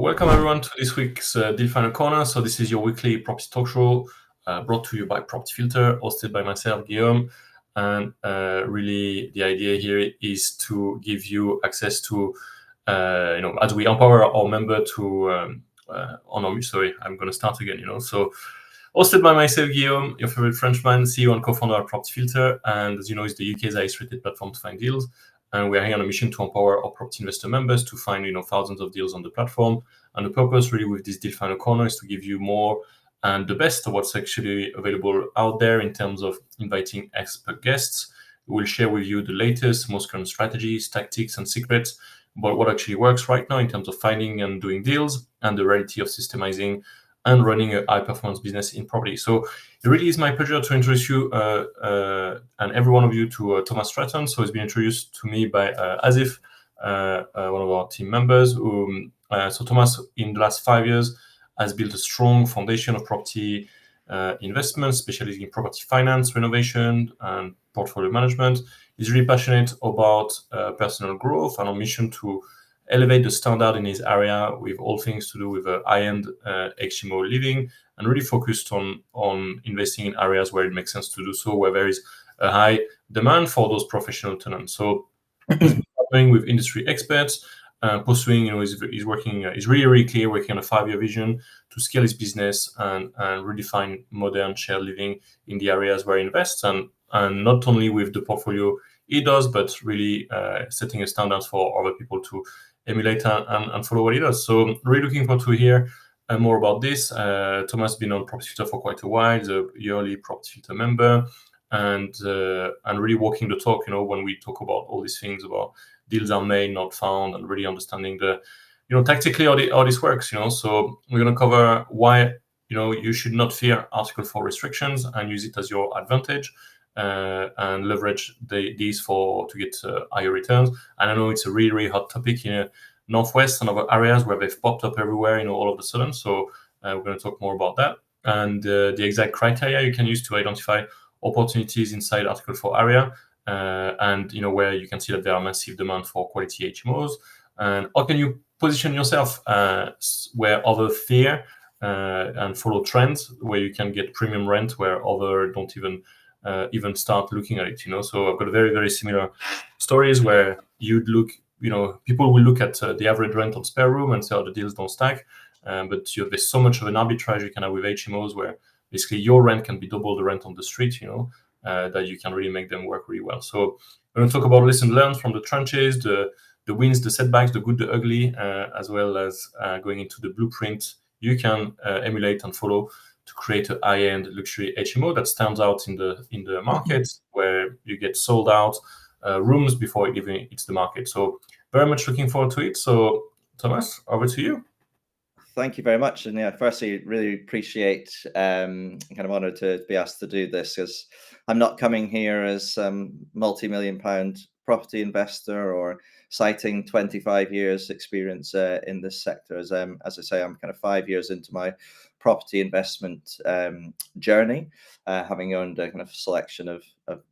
Welcome everyone to this week's Deal Final Corner. So this is your weekly property talk show brought to you by Property Filter, hosted by myself, Guillaume. And really the idea here is to give you access to, as we empower our member to, I'm going to start again, So hosted by myself, Guillaume, your favorite Frenchman, CEO and co-founder of Property Filter. And as you know, it's the UK's highest rated platform to find deals. And we are here on a mission to empower our property investor members to find, thousands of deals on the platform. And the purpose really with this Deal Final Corner is to give you more and the best of what's actually available out there in terms of inviting expert guests. We'll share with you the latest, most current strategies, tactics, and secrets about what actually works right now in terms of finding and doing deals and the reality of systemizing and running a high-performance business in property. So it really is my pleasure to introduce you and every one of you to Thomas Stratton. So he's been introduced to me by Asif, one of our team members. So Thomas, in the last 5 years, has built a strong foundation of property investments, especially in property finance, renovation, and portfolio management. He's really passionate about personal growth and on mission to elevate the standard in his area with all things to do with high-end HMO living, and really focused on investing in areas where it makes sense to do so, where there is a high demand for those professional tenants. So he's been partnering with industry experts, pursuing, he's working, he's really clear, working on a 5-year vision to scale his business and redefine modern shared living in the areas where he invests, and not only with the portfolio he does, but really setting a standard for other people to emulate and follow what he does. So really looking forward to hear more about this. Thomas has been on Property Filter for quite a while. He's a yearly Property Filter member, and really walking the talk, when we talk about all these things about deals are made, not found, and really understanding the, tactically how this works, So we're going to cover why, you should not fear Article 4 restrictions and use it as your advantage. And leverage these to get higher returns. And I know it's a really hot topic in Northwest and other areas where they've popped up everywhere, all of a sudden. So we're going to talk more about that and the exact criteria you can use to identify opportunities inside Article 4 area, and where you can see that there are massive demand for quality HMOs. And how can you position yourself where others fear and follow trends, where you can get premium rent where others don't even start looking at it, So I've got a very similar stories where you'd look, people will look at the average rent on spare room and say, oh, the deals don't stack. But there's so much of an arbitrage you can have with HMOs where basically your rent can be double the rent on the street, that you can really make them work really well. So we're going to talk about lessons learned from the trenches, the wins, the setbacks, the good, the ugly, as well as going into the blueprint you can emulate and follow to create a high-end luxury HMO that stands out in the market, where you get sold out rooms before it even hits the market. So very much looking forward to it. So Thomas, over to you. Thank you very much. And yeah, firstly, really appreciate kind of honored to be asked to do this, because I'm not coming here as multi-million pound property investor or citing 25 years experience in this sector. As I say, I'm kind of 5 years into my property investment journey, having owned a kind of selection of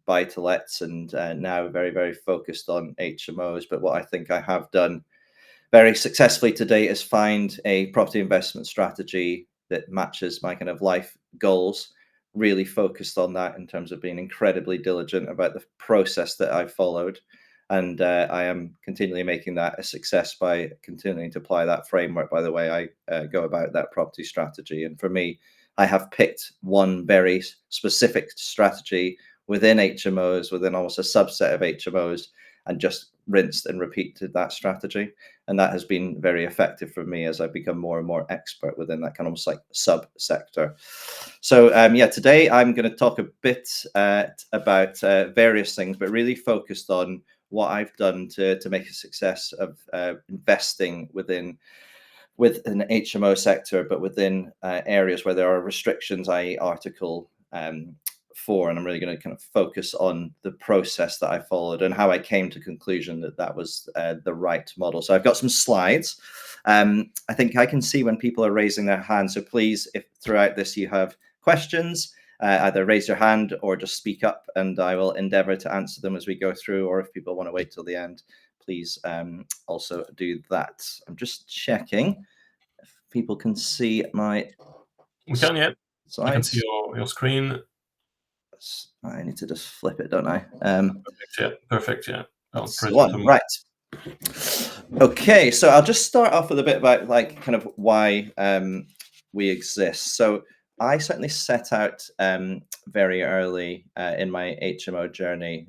buy-to-lets, and now very focused on HMOs. But what I think I have done very successfully to date is find a property investment strategy that matches my kind of life goals, really focused on that in terms of being incredibly diligent about the process that I've followed. And I am continually making that a success by continuing to apply that framework by the way I go about that property strategy. And for me, I have picked one very specific strategy within HMOs, within almost a subset of HMOs, and just rinsed and repeated that strategy. And that has been very effective for me as I've become more and more expert within that kind of almost like sub-sector. So today I'm going to talk a bit about various things, but really focused on what I've done to make a success of investing within an HMO sector, but within areas where there are restrictions, i.e. Article 4. And I'm really going to kind of focus on the process that I followed and how I came to conclusion that was the right model. So I've got some slides. I think I can see when people are raising their hands. So please, if throughout this you have questions, either raise your hand or just speak up, and I will endeavor to answer them as we go through. Or if people want to wait till the end, please also do that. I'm just checking people can see my We can, yeah. I can see slides. your screen. I need to just flip it, don't I? Perfect, yeah. Perfect, yeah. I'll That's the press one, button. right. Okay, so I'll just start off with a bit about like kind of why we exist. So I certainly set out very early in my HMO journey,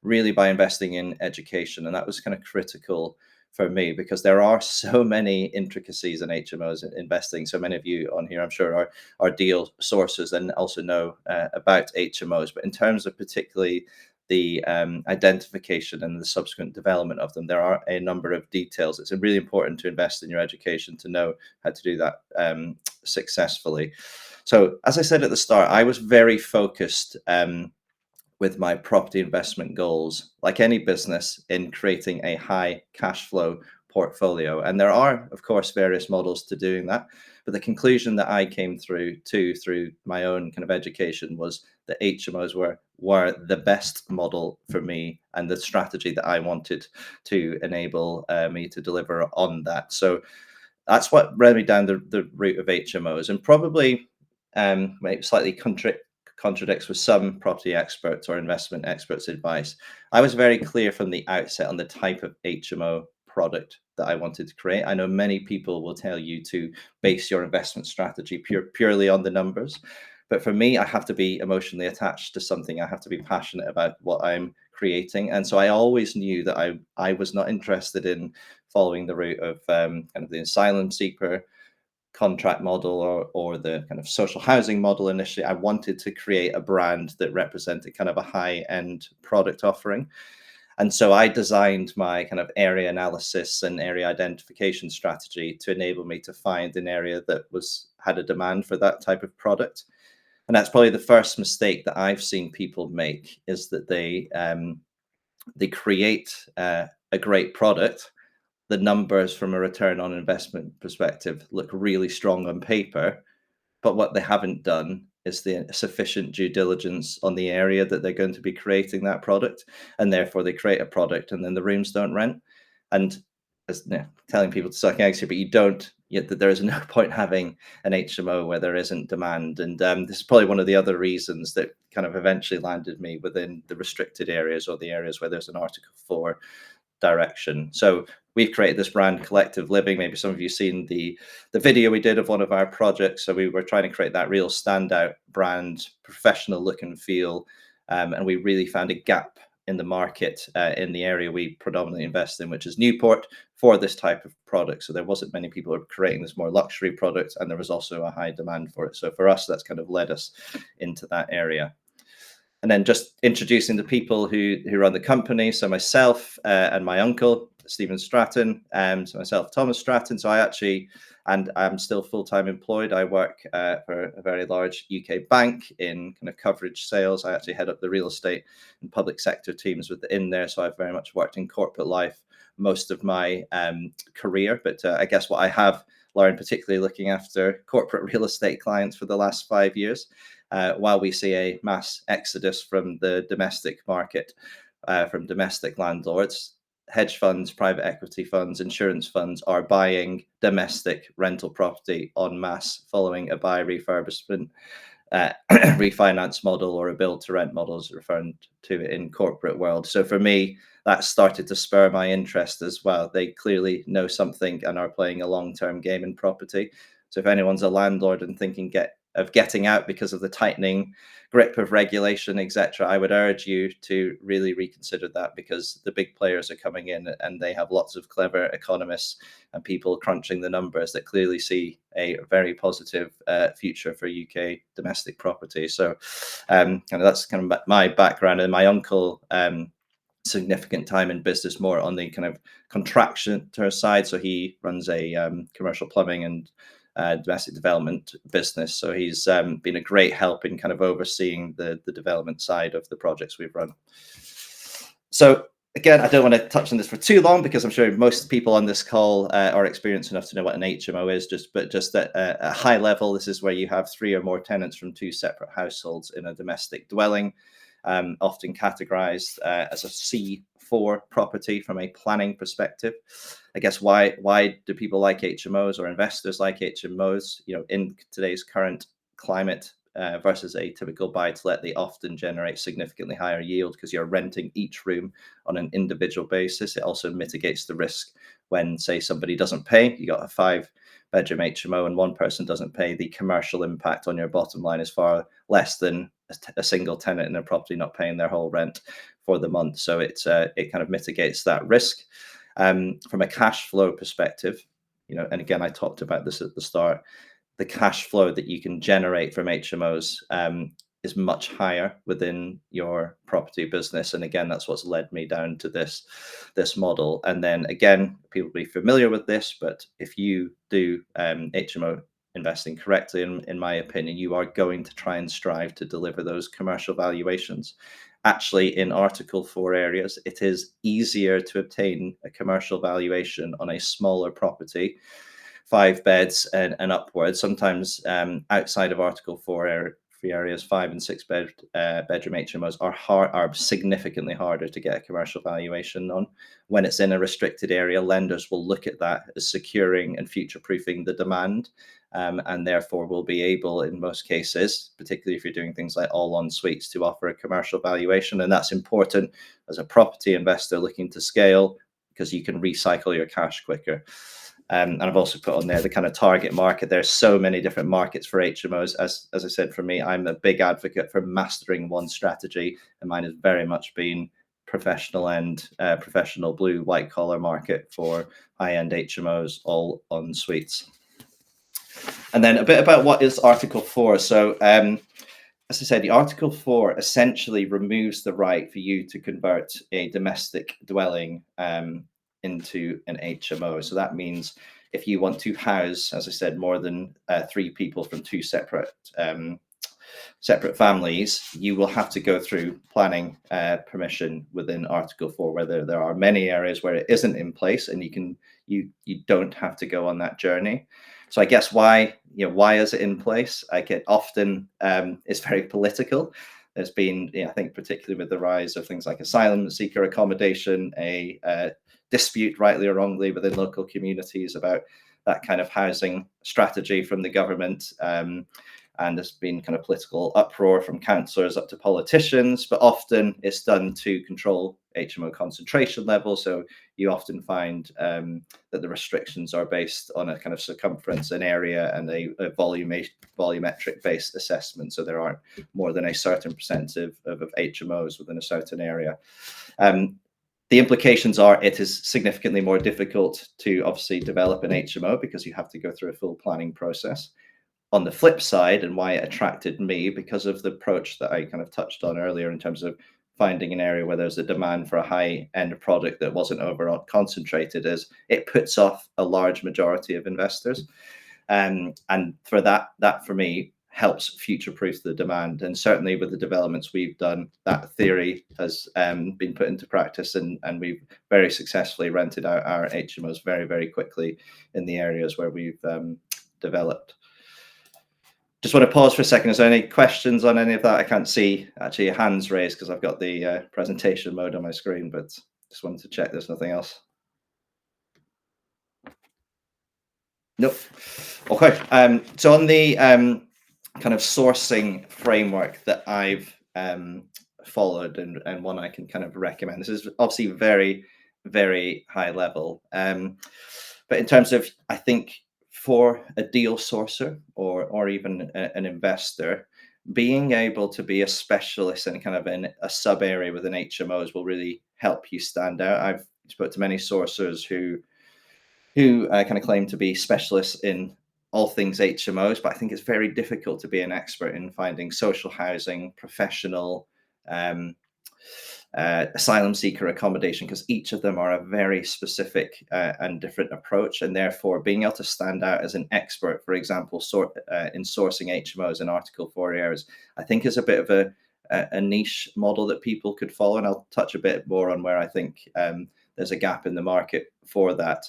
really by investing in education, and that was kind of critical for me because there are so many intricacies in HMOs investing. So many of you on here, I'm sure, are deal sources and also know about HMOs. But in terms of particularly the identification and the subsequent development of them, there are a number of details. It's really important to invest in your education to know how to do that successfully. So, as I said at the start, I was very focused with my property investment goals, like any business, in creating a high cash flow portfolio. And there are, of course, various models to doing that. But the conclusion that I came through my own kind of education was that HMOs were the best model for me and the strategy that I wanted to enable me to deliver on that. So that's what led me down the route of HMOs, and probably maybe slightly contradicts with some property experts or investment experts' advice. I was very clear from the outset on the type of HMO product that I wanted to create. I know many people will tell you to base your investment strategy purely on the numbers. But for me, I have to be emotionally attached to something. I have to be passionate about what I'm creating. And so I always knew that I was not interested in following the route of kind of the asylum seeker contract model or the kind of social housing model initially. I wanted to create a brand that represented kind of a high end product offering. And so I designed my kind of area analysis and area identification strategy to enable me to find an area that had a demand for that type of product. And that's probably the first mistake that I've seen people make, is that they create a great product. The numbers from a return on investment perspective look really strong on paper, but what they haven't done is the sufficient due diligence on the area that they're going to be creating that product, and therefore they create a product and then the rooms don't rent. And as telling people to suck eggs here, but you don't. Yet that there is no point having an HMO where there isn't demand, and this is probably one of the other reasons that kind of eventually landed me within the restricted areas or the areas where there's an Article 4 direction. So we've created this brand, Collective Living. Maybe some of you seen the video we did of one of our projects. So we were trying to create that real standout brand, professional look and feel, and we really found a gap in the market in the area we predominantly invest in, which is Newport, for this type of product. So there wasn't many people who were creating this more luxury product, and there was also a high demand for it. So for us, that's kind of led us into that area. And then just introducing the people who run the company. So myself and my uncle, Stephen Stratton, so myself, Thomas Stratton. So I'm still full-time employed. I work for a very large UK bank in kind of coverage sales. I actually head up the real estate and public sector teams within there. So I've very much worked in corporate life most of my career. But I guess what I have learned, particularly looking after corporate real estate clients for the last 5 years, while we see a mass exodus from the domestic market, from domestic landlords, hedge funds, private equity funds, insurance funds are buying domestic rental property en masse following a buy refurbishment refinance model, or a build to rent model, as referred to it in corporate world. So for me, that started to spur my interest as well. They clearly know something and are playing a long-term game in property. So if anyone's a landlord and thinking of getting out because of the tightening grip of regulation, etc., I would urge you to really reconsider that, because the big players are coming in and they have lots of clever economists and people crunching the numbers that clearly see a very positive future for UK domestic property. So kind of that's kind of my background, and my uncle significant time in business more on the kind of contractor side. So he runs a commercial plumbing and domestic development business. So he's been a great help in kind of overseeing the development side of the projects we've run. So again, I don't want to touch on this for too long, because I'm sure most people on this call are experienced enough to know what an HMO is. But just at a high level, this is where you have 3 or more tenants from 2 separate households in a domestic dwelling, often categorized as a 4 property from a planning perspective. I guess why do people like HMOs or investors like HMOs? In today's current climate, versus a typical buy to let, they often generate significantly higher yield because you're renting each room on an individual basis. It also mitigates the risk when, say, somebody doesn't pay. You got a 5-bedroom HMO and one person doesn't pay. The commercial impact on your bottom line is far less than a single tenant in a property not paying their whole rent for the month. So it kind of mitigates that risk. From a cash flow perspective, and again, I talked about this at the start, the cash flow that you can generate from HMOs is much higher within your property business. And again, that's what's led me down to this model. And then again, people will be familiar with this, but if you do HMO investing correctly, in my opinion, you are going to try and strive to deliver those commercial valuations. Actually, in Article 4 areas, it is easier to obtain a commercial valuation on a smaller property, 5 beds and upwards. Sometimes outside of Article 4 areas, 5 and 6 bedroom HMOs are significantly harder to get a commercial valuation on. When it's in a restricted area, lenders will look at that as securing and future-proofing the demand, and therefore will be able, in most cases, particularly if you're doing things like all-en suites, to offer a commercial valuation. And that's important as a property investor looking to scale, because you can recycle your cash quicker. And I've also put on there the kind of target market. There's so many different markets for HMOs. As I said, for me, I'm a big advocate for mastering one strategy, and mine has very much been professional and professional blue white collar market for high-end HMOs, all en suites. And then a bit about what is Article 4. So as I said, the Article 4 essentially removes the right for you to convert a domestic dwelling into an HMO. So that means if you want to house, as I said, more than 3 people from 2 separate families, you will have to go through planning permission within Article 4, where there are many areas where it isn't in place, and you don't have to go on that journey. So I guess why is it in place? It often is very political. There's been, I think, particularly with the rise of things like asylum seeker accommodation, a dispute, rightly or wrongly, within local communities about that kind of housing strategy from the government. And there's been kind of political uproar from councillors up to politicians, but often it's done to control HMO concentration levels. So you often find that the restrictions are based on a kind of circumference, an area, and a volumetric based assessment. So there aren't more than a certain percentage of HMOs within a certain area. The implications are it is significantly more difficult to obviously develop an HMO because you have to go through a full planning process. On the flip side, and why it attracted me, because of the approach that I kind of touched on earlier in terms of finding an area where there's a demand for a high-end product that wasn't over concentrated, is it puts off a large majority of investors. And for that for me, helps future-proof the demand. And certainly with the developments we've done, that theory has been put into practice, and we've very successfully rented out our HMOs very, very quickly in the areas where we've developed. Just want to pause for a second. Is there any questions on any of that? I can't see actually hands raised because I've got the presentation mode on my screen, but just wanted to check there's nothing else. Nope. Okay. So on the kind of sourcing framework that I've followed, and one I can kind of recommend, this is obviously very, very high level. But in terms of, I think, for a deal sourcer or even an investor, being able to be a specialist in kind of a sub area within HMOs will really help you stand out. I've spoken to many sourcers who kind of claim to be specialists in all things HMOs, but I think it's very difficult to be an expert in finding social housing, professional, asylum seeker accommodation, because each of them are a very specific and different approach, and therefore being able to stand out as an expert, for example, in sourcing HMOs in Article 4 areas, I think is a bit of a niche model that people could follow, and I'll touch a bit more on where I think there's a gap in the market for that.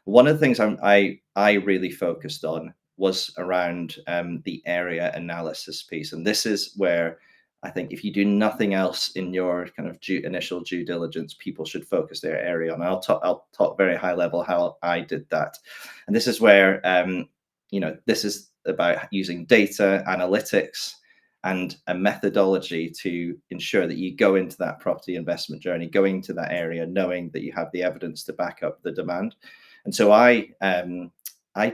One of the things I really focused on was around the area analysis piece, and this is where I think if you do nothing else in your kind of initial due diligence, people should focus their area on. I'll talk very high level how I did that, and this is where this is about using data analytics and a methodology to ensure that you go into that property investment journey, going to that area, knowing that you have the evidence to back up the demand. And so I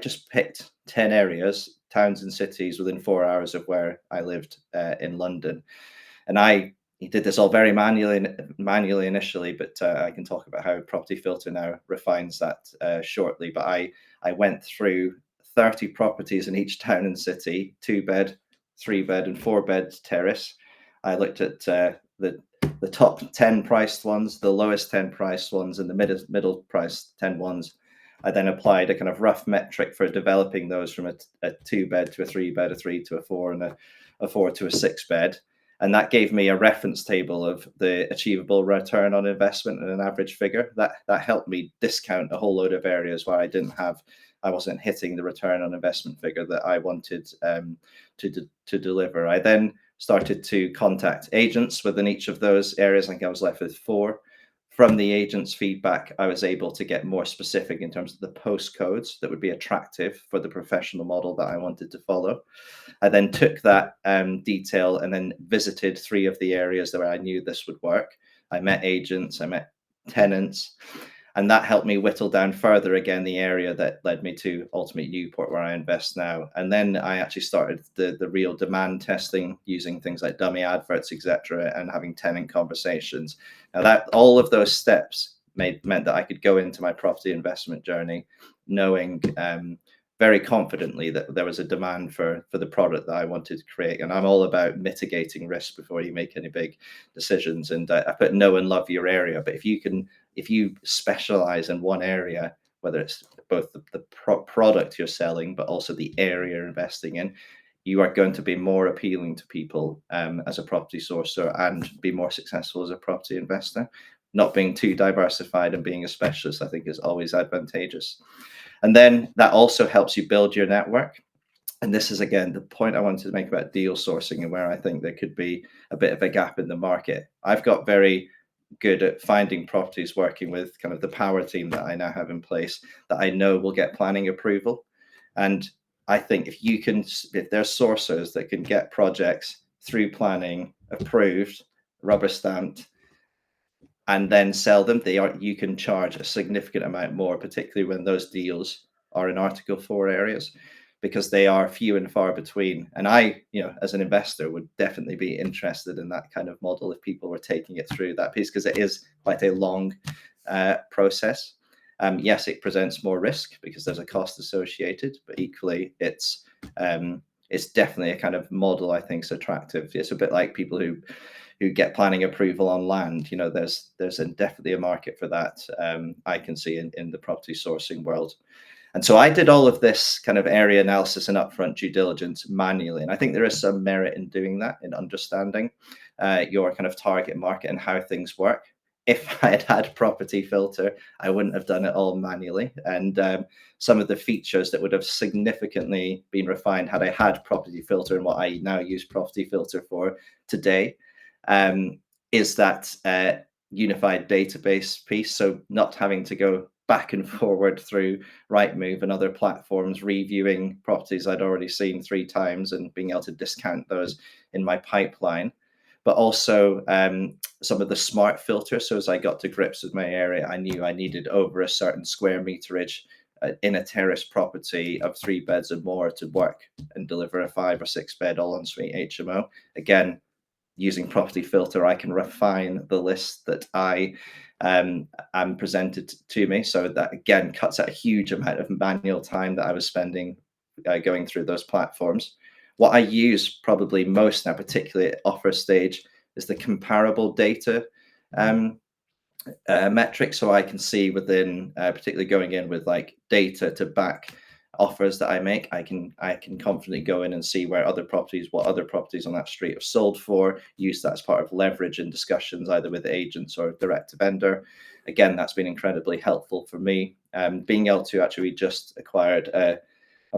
just picked 10 areas, towns and cities within 4 hours of where I lived in London. And I did this all very manually initially, but I can talk about how Property Filter now refines that shortly. But I went through 30 properties in each town and city, 2-bed, 3-bed, and 4-bed terrace. I looked at the top 10 priced ones, the lowest 10 priced ones, and the middle priced 10 ones. I then applied a kind of rough metric for developing those from a 2-bed to a 3-bed, a 3 to a 4, and a 4 to a 6-bed. And that gave me a reference table of the achievable return on investment and an average figure. That helped me discount a whole load of areas where I wasn't hitting the return on investment figure that I wanted to deliver. I then started to contact agents within each of those areas. I think I was left with 4. From the agent's feedback, I was able to get more specific in terms of the postcodes that would be attractive for the professional model that I wanted to follow. I then took that detail and then visited 3 of the areas where I knew this would work. I met agents, I met tenants, and that helped me whittle down further again the area that led me to ultimately Newport, where I invest now. And then I actually started the real demand testing using things like dummy adverts, etc., and having tenant conversations. Now that all of those steps meant that I could go into my property investment journey knowing very confidently that there was a demand for the product that I wanted to create. And I'm all about mitigating risk before you make any big decisions. And I put know and love your area. But if you specialize in one area, whether it's both the product you're selling, but also the area you're investing in, you are going to be more appealing to people as a property sourcer and be more successful as a property investor. Not being too diversified and being a specialist, I think, is always advantageous. And then that also helps you build your network. And this is, again, the point I wanted to make about deal sourcing and where I think there could be a bit of a gap in the market. I've got very good at finding properties working with kind of the power team that I now have in place that I know will get planning approval. And I think if there's sourcers that can get projects through planning approved, rubber stamped, and then sell them, you can charge a significant amount more, particularly when those deals are in Article 4 areas, because they are few and far between. And I, as an investor, would definitely be interested in that kind of model if people were taking it through that piece, because it is quite a long process. Yes, it presents more risk because there's a cost associated, but equally, it's definitely a kind of model I think is attractive. It's a bit like people who get planning approval on land. There's definitely a market for that. I can see in the property sourcing world. And so I did all of this kind of area analysis and upfront due diligence manually. And I think there is some merit in doing that, in understanding your kind of target market and how things work. If I had had Property Filter, I wouldn't have done it all manually. And some of the features that would have significantly been refined had I had Property Filter and what I now use Property Filter for today is that unified database piece. So not having to go back and forward through Rightmove and other platforms, reviewing properties I'd already seen 3 times and being able to discount those in my pipeline. But also some of the smart filters. So as I got to grips with my area, I knew I needed over a certain square meterage in a terrace property of 3 beds and more to work and deliver a 5 or 6 bed all ensuite HMO. Again, using Property Filter, I can refine the list that I am presented to me. So that, again, cuts out a huge amount of manual time that I was spending going through those platforms. What I use probably most now, particularly at offer stage, is the comparable data metric. So I can see within, particularly going in with like data to back offers that I make, I can confidently go in and see what other properties on that street have sold for, use that as part of leverage in discussions either with agents or direct to vendor. Again, that's been incredibly helpful for me. Being able to actually just acquired a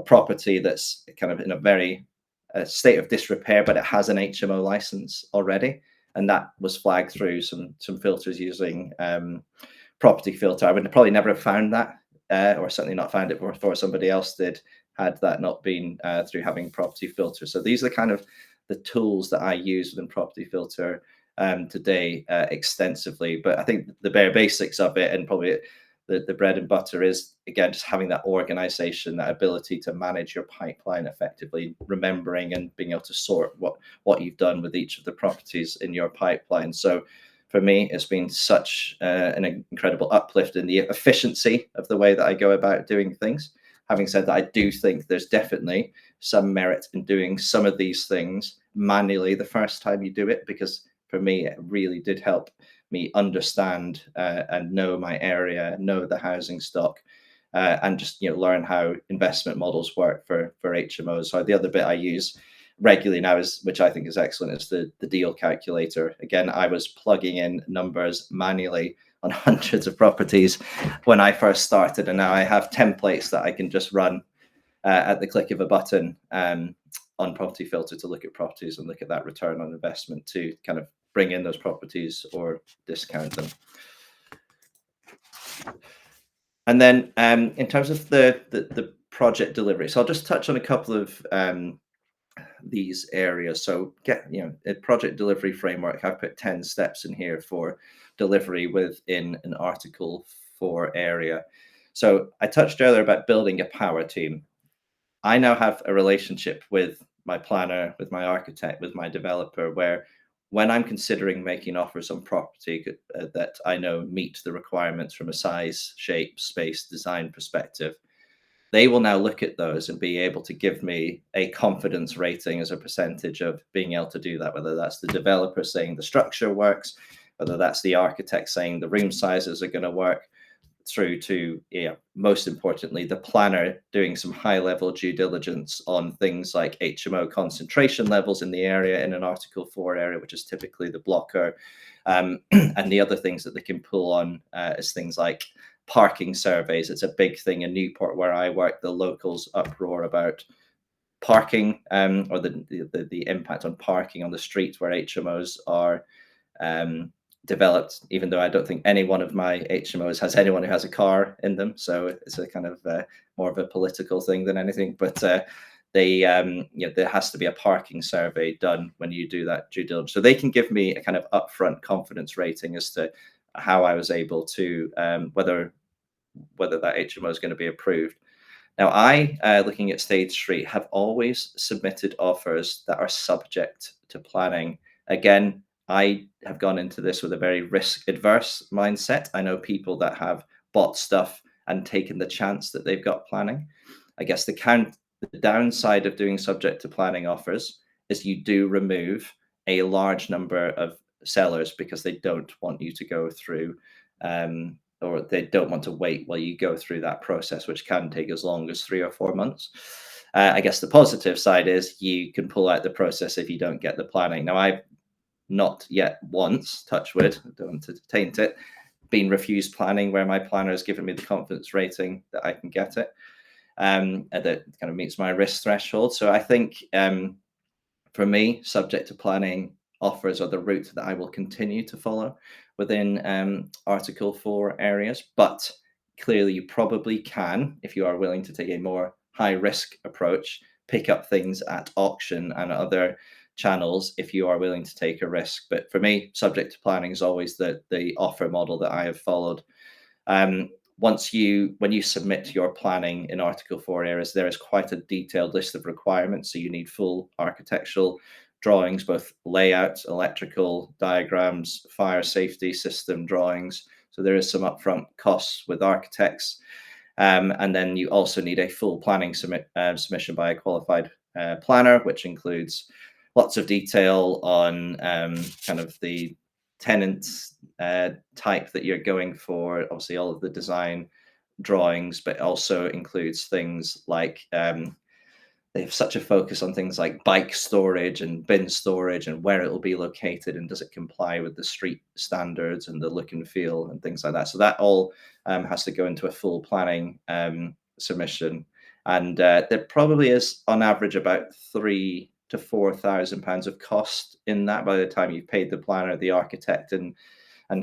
property that's kind of in a very a state of disrepair, but it has an HMO license already, and that was flagged through some filters using property filter. I would probably never have found that, or certainly not found it before somebody else did, had that not been through having property filter. So these are kind of the tools that I use within property filter today extensively. But I think the bare basics of it, and probably the bread and butter, is again just having that organization, that ability to manage your pipeline effectively, remembering and being able to sort what you've done with each of the properties in your pipeline. So for me, it's been such an incredible uplift in the efficiency of the way that I go about doing things. Having said that, I do think there's definitely some merit in doing some of these things manually the first time you do it, because for me, it really did help me understand and know my area, know the housing stock, and just learn how investment models work for HMOs. So the other bit I use regularly now is, which I think is excellent, is the deal calculator. Again, I was plugging in numbers manually on hundreds of properties when I first started, and now I have templates that I can just run at the click of a button on Property Filter to look at properties and look at that return on investment to kind of bring in those properties or discount them. And then in terms of the project delivery, so I'll just touch on a couple of these areas. So a project delivery framework, I've put 10 steps in here for delivery within an Article 4 area. So I touched earlier about building a power team. I now have a relationship with my planner, with my architect, with my developer, where when I'm considering making offers on property that I know meet the requirements from a size, shape, space, design perspective, they will now look at those and be able to give me a confidence rating as a percentage of being able to do that, whether that's the developer saying the structure works, whether that's the architect saying the room sizes are going to work, through to, most importantly, the planner doing some high level due diligence on things like HMO concentration levels in the area, in an Article 4 area, which is typically the blocker. And the other things that they can pull on is things like parking surveys. It's a big thing in Newport where I work. The locals uproar about parking, or the impact on parking on the streets where HMOs are developed, even though I don't think any one of my HMOs has anyone who has a car in them. So it's a kind of more of a political thing than anything. But there has to be a parking survey done when you do that due diligence. So they can give me a kind of upfront confidence rating as to how I was able to, whether that HMO is going to be approved. Now, I, looking at Stage 3, have always submitted offers that are subject to planning. Again, I have gone into this with a very risk-adverse mindset. I know people that have bought stuff and taken the chance that they've got planning. I guess the downside of doing subject to planning offers is you do remove a large number of sellers because they don't want you to go through, or they don't want to wait while you go through that process, which can take as long as 3 or 4 months. I guess the positive side is you can pull out the process if you don't get the planning. Now, I've not yet once, touch wood, I don't want to taint it, been refused planning where my planner has given me the confidence rating that I can get it, and that kind of meets my risk threshold. So I think for me, subject to planning offers are the route that I will continue to follow within Article 4 areas. But clearly, you probably can, if you are willing to take a more high risk approach, pick up things at auction and other channels if you are willing to take a risk. But for me, subject to planning is always the offer model that I have followed. When you submit your planning in Article 4 areas, there is quite a detailed list of requirements. So you need full architectural drawings, both layout, electrical diagrams, fire safety system drawings. So there is some upfront costs with architects. And then you also need a full planning submission by a qualified planner, which includes lots of detail on kind of the tenant type that you're going for, obviously all of the design drawings, but also includes things like they have such a focus on things like bike storage and bin storage and where it will be located and does it comply with the street standards and the look and feel and things like that. So that all has to go into a full planning submission. And there probably is on average about 3 to £4,000 of cost in that by the time you've paid the planner, the architect, and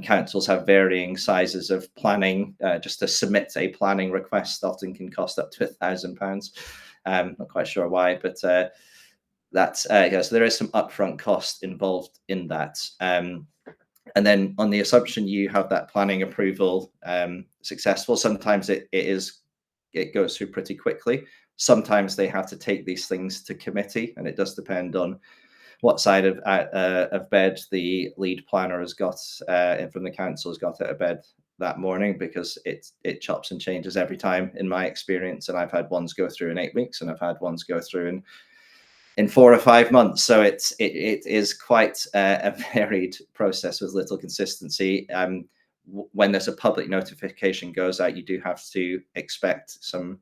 councils have varying sizes of planning. Just to submit a planning request often can cost up to £1,000. Not quite sure why, but that's yeah, so there is some upfront cost involved in that. And then on the assumption you have that planning approval successful, sometimes it goes through pretty quickly. Sometimes they have to take these things to committee, and it does depend on what side of bed the lead planner has got and from the council has got out of bed that morning, because it chops and changes every time in my experience. And I've had ones go through in 8 weeks, and I've had ones go through in 4 or 5 months. So it is quite a varied process with little consistency. When there's a public notification goes out, you do have to expect some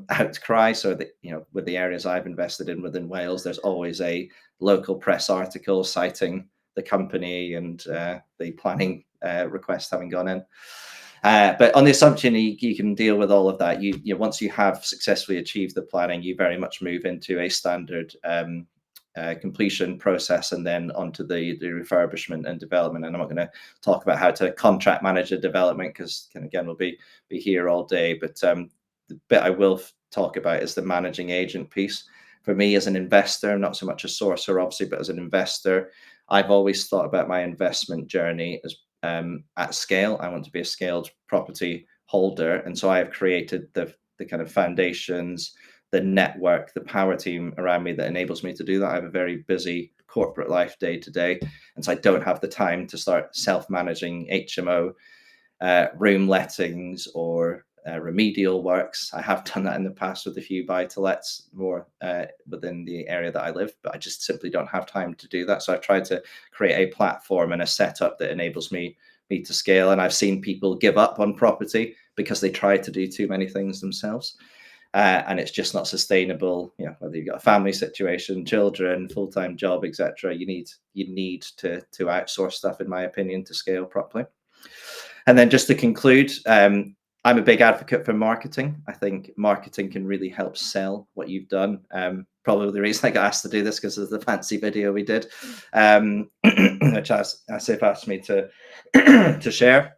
outcry. So that, with the areas I've invested in within Wales, there's always a local press article citing the company and the planning request having gone in. But on the assumption you can deal with all of that, you once you have successfully achieved the planning, you very much move into a standard completion process, and then onto the refurbishment and development. And I'm not going to talk about how to contract manage a development, because again we'll be here all day. But the bit I will talk about is the managing agent piece. For me as an investor, not so much a sourcer obviously, but as an investor, I've always thought about my investment journey as at scale. I want to be a scaled property holder, and so I have created the kind of foundations, the network, the power team around me that enables me to do that. I have a very busy corporate life day to day, and so I don't have the time to start self-managing HMO room lettings or remedial works. I have done that in the past with a few buy-to-lets more within the area that I live, but I just simply don't have time to do that. So I've tried to create a platform and a setup that enables me to scale. And I've seen people give up on property because they try to do too many things themselves. And it's just not sustainable. Whether you've got a family situation, children, full-time job, etc., you need to outsource stuff, in my opinion, to scale properly. And then just to conclude, I'm a big advocate for marketing. I think marketing can really help sell what you've done. Probably the reason I got asked to do this because of the fancy video we did, which Asif asked me to to share.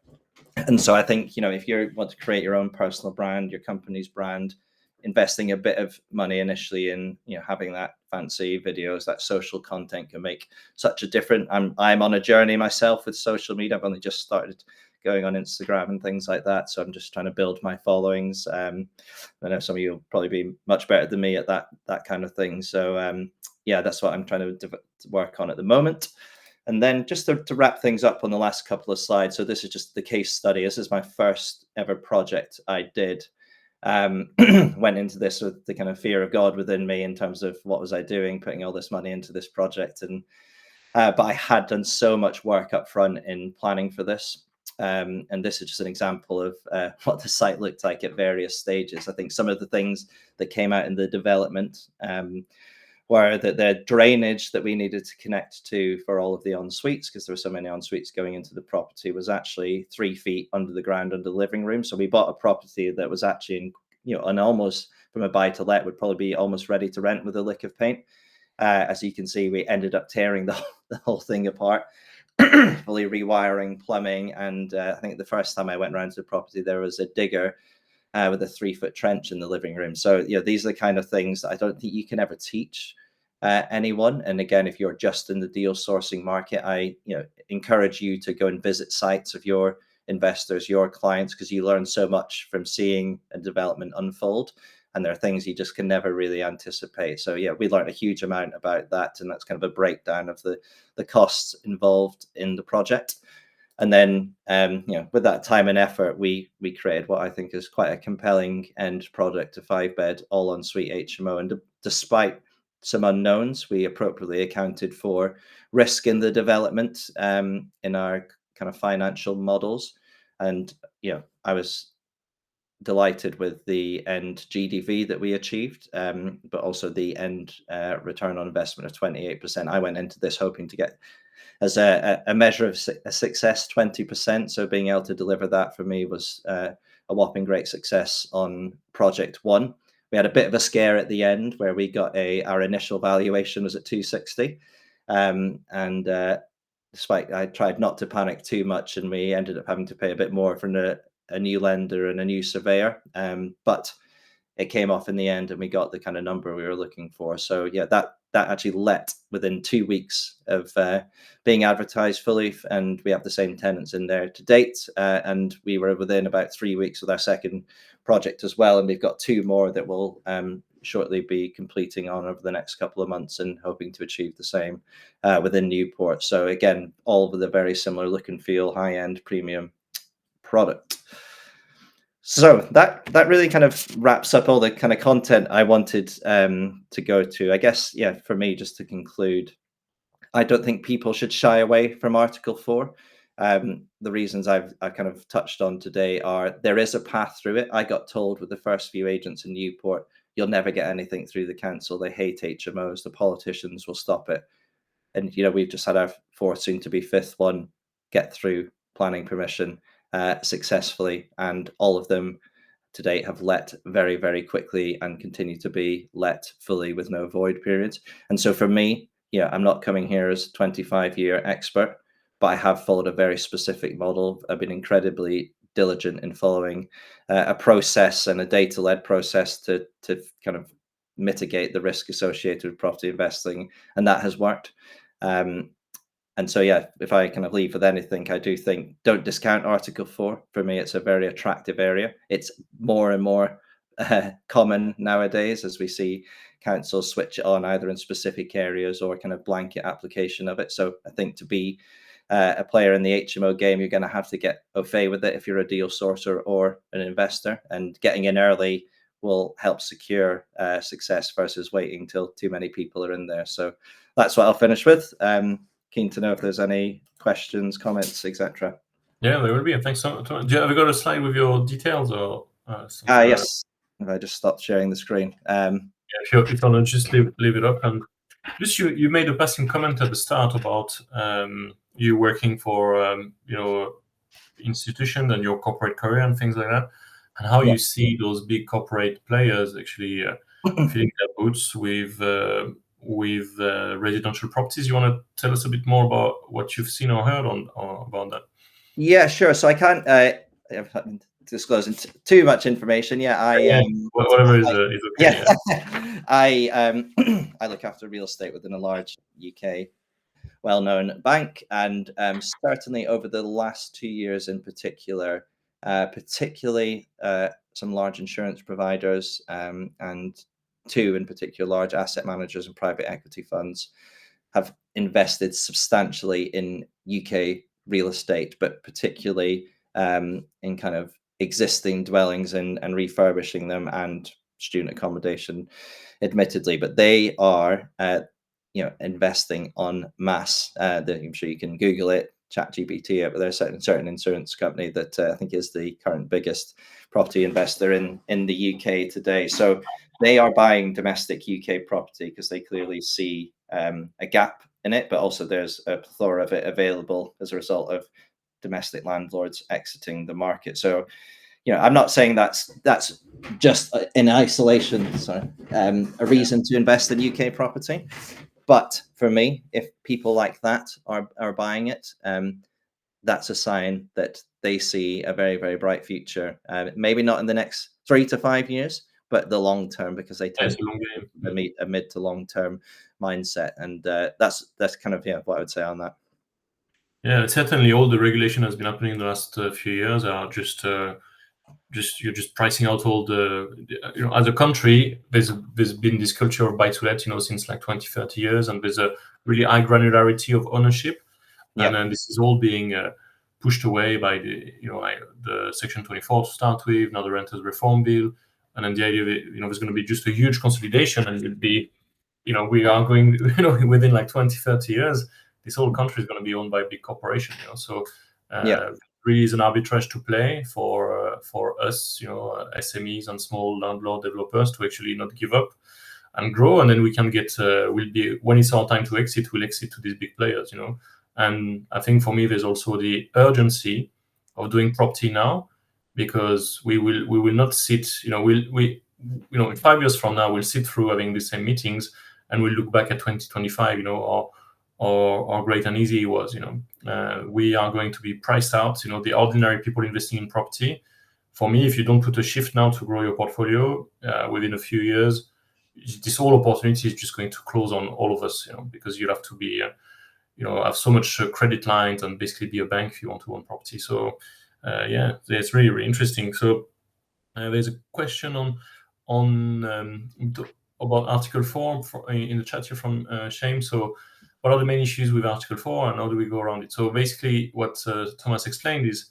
And so I think, if you want to create your own personal brand, your company's brand, investing a bit of money initially in having that fancy videos, that social content can make such a difference. I'm on a journey myself with social media. I've only just started going on Instagram and things like that, so I'm just trying to build my followings. I know some of you will probably be much better than me at that kind of thing. So yeah, that's what I'm trying to work on at the moment. And then just to wrap things up on the last couple of slides, so this is just the case study. This is my first ever project I did. Went into this with the kind of fear of God within me in terms of what was I doing, putting all this money into this project. And but I had done so much work up front in planning for this. And this is just an example of what the site looked like at various stages. I think some of the things that came out in the development were that the drainage that we needed to connect to for all of the en-suites, because there were so many en-suites going into the property, was actually 3 feet under the ground under the living room. So we bought a property that was actually, and almost from a buy to let would probably be almost ready to rent with a lick of paint. As you can see, we ended up tearing the whole thing apart. Fully rewiring plumbing, and I think the first time I went around to the property, there was a digger with a 3-foot trench in the living room. So these are the kind of things that I don't think you can ever teach anyone. And again, if you're just in the deal sourcing market, I encourage you to go and visit sites of your investors, your clients, because you learn so much from seeing a development unfold. And there are things you just can never really anticipate. So yeah, we learned a huge amount about that, and that's kind of a breakdown of the costs involved in the project. And then with that time and effort, we created what I think is quite a compelling end product, a 5-bed all ensuite HMO. And despite some unknowns, we appropriately accounted for risk in the development in our kind of financial models. And I was delighted with the end GDV that we achieved, but also the end return on investment of 28%. I went into this hoping to get, as a measure of a success, 20%. So being able to deliver that for me was a whopping great success on project one, we had a bit of a scare at the end where we got our initial valuation was at 260, and despite I tried not to panic too much, and we ended up having to pay a bit more for a new lender and a new surveyor, but it came off in the end, and we got the kind of number we were looking for. So yeah, that actually let within 2 weeks of being advertised fully, and we have the same tenants in there to date. And we were within about 3 weeks with our second project as well, and we've got two more that will shortly be completing on over the next couple of months, and hoping to achieve the same within Newport. So again, all with a very similar look and feel, high-end premium product. So that really kind of wraps up all the kind of content I wanted to go to. I guess, yeah, for me, just to conclude, I don't think people should shy away from Article 4. The reasons I've kind of touched on today are there is a path through it. I got told with the first few agents in Newport, you'll never get anything through the council. They hate HMOs. The politicians will stop it. And, you know, we've just had our fourth, soon to be fifth one get through planning permission successfully, and all of them to date have let very, very quickly and continue to be let fully with no void periods. And so for me, yeah, I'm not coming here as a 25-year expert, but I have followed a very specific model. I've been incredibly diligent in following a process and a data-led process to kind of mitigate the risk associated with property investing, and that has worked. And so, yeah, if I kind of leave with anything, I do think don't discount Article 4. For me, it's a very attractive area. It's more and more common nowadays as we see councils switch it on either in specific areas or kind of blanket application of it. So I think to be a player in the HMO game, you're going to have to get au fait with it if you're a deal sourcer or an investor. And getting in early will help secure success versus waiting till too many people are in there. So that's what I'll finish with. Keen to know if there's any questions, comments, etc. Yeah, there will be. Thanks so much. Have you got a slide with your details or something? Yes. If I just stopped sharing the screen. Yeah, if you want to just leave it up. And just you made a passing comment at the start about you working for institutions and your corporate career and things like that, and how you see those big corporate players actually filling their boots with residential properties. You want to tell us a bit more about what you've seen or heard about that? Yeah, sure. So I can't disclose too much information. Yeah, whatever is okay. Yeah, I look after real estate within a large UK well-known bank, and certainly over the last 2 years in particular, particularly some large insurance providers and two in particular large asset managers and private equity funds have invested substantially in UK real estate, but particularly in kind of existing dwellings and refurbishing them, and student accommodation, admittedly. But they are investing en masse. I'm sure you can Google it, ChatGPT it, but there's a certain insurance company that I think is the current biggest property investor in the UK today. So they are buying domestic UK property because they clearly see a gap in it, but also there's a plethora of it available as a result of domestic landlords exiting the market. So, I'm not saying that's just in isolation a reason to invest in UK property. But for me, if people like that are buying it, that's a sign that they see a very, very bright future. Maybe not in the next 3 to 5 years, but the long term, because they tend to meet a mid to long term mindset. And that's kind of what I would say on that. Yeah, certainly all the regulation has been happening in the last few years are just you're just pricing out all as a country, there's been this culture of buy to let, since like 20, 30 years, and there's a really high granularity of ownership. And then this is all being pushed away by the Section 24 to start with, now the Renters Reform Bill, and then the idea that there's going to be just a huge consolidation, and it'll be, we are going, within like 20, 30 years, this whole country is going to be owned by big corporations. So really is an arbitrage to play for us, SMEs and small landlord developers to actually not give up and grow, and then we can get when it's our time to exit, we'll exit to these big players. And I think for me, there's also the urgency of doing property now, because we will not sit. in 5 years from now, we'll sit through having the same meetings and we'll look back at 2025, or great and easy it was. We are going to be priced out. The ordinary people investing in property. For me, if you don't put a shift now to grow your portfolio within a few years, this whole opportunity is just going to close on all of us. Because you'll have to be, have so much credit lines and basically be a bank if you want to own property. So, yeah, it's really, really interesting. So, there's a question about Article 4 in the chat here from Shame. So, what are the main issues with Article 4 and how do we go around it? So, basically, what Thomas explained is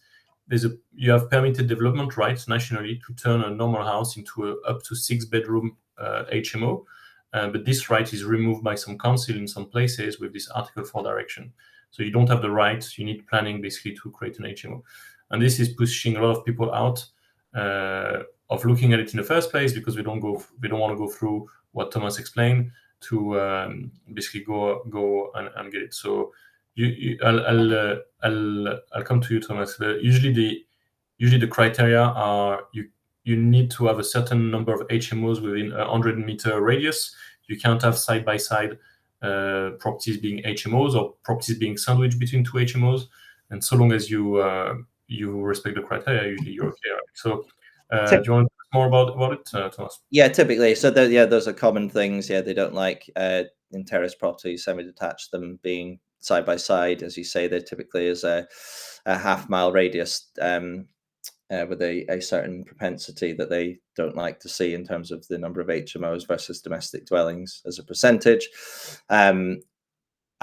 you have permitted development rights nationally to turn a normal house into a up to 6-bedroom HMO. But this right is removed by some council in some places with this Article 4 direction. So you don't have the right, you need planning basically to create an HMO. And this is pushing a lot of people out of looking at it in the first place, because we don't want to go through what Thomas explained to basically go and get it. So I'll come to you, Thomas. Usually the criteria are you need to have a certain number of HMOs within a 100-meter radius. You can't have side-by-side properties being HMOs or properties being sandwiched between two HMOs. And so long as you respect the criteria, usually you're okay. Right? So do you want to talk more about it, Thomas? Yeah, typically. So those are common things. Yeah, they don't like in terrace properties, semi-detached, them being side by side. As you say, there typically is a half-mile radius with a certain propensity that they don't like to see in terms of the number of HMOs versus domestic dwellings as a percentage.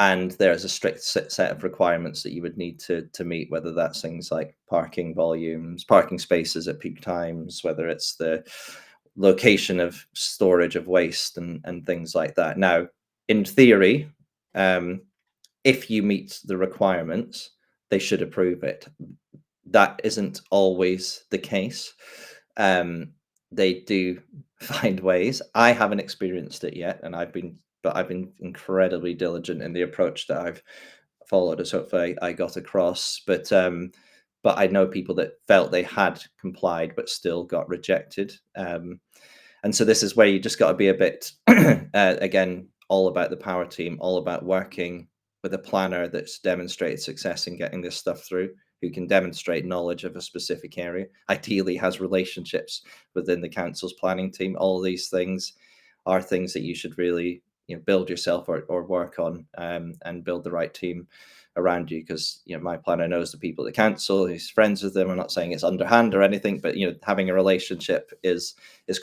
And there is a strict set of requirements that you would need to meet, whether that's things like parking volumes, parking spaces at peak times, whether it's the location of storage of waste and things like that. Now, in theory, if you meet the requirements, they should approve it. That isn't always the case. They do find ways. I haven't experienced it yet, and I've been incredibly diligent in the approach that I've followed, as hopefully I got across. But I know people that felt they had complied but still got rejected. And so this is where you just got to be a bit, again, all about the power team, all about working with a planner that's demonstrated success in getting this stuff through, who can demonstrate knowledge of a specific area, ideally has relationships within the council's planning team. All these things are things that you should really build yourself or work on, and build the right team around you, because my planner knows the people at the council, he's friends with them. I'm not saying it's underhand or anything, but having a relationship is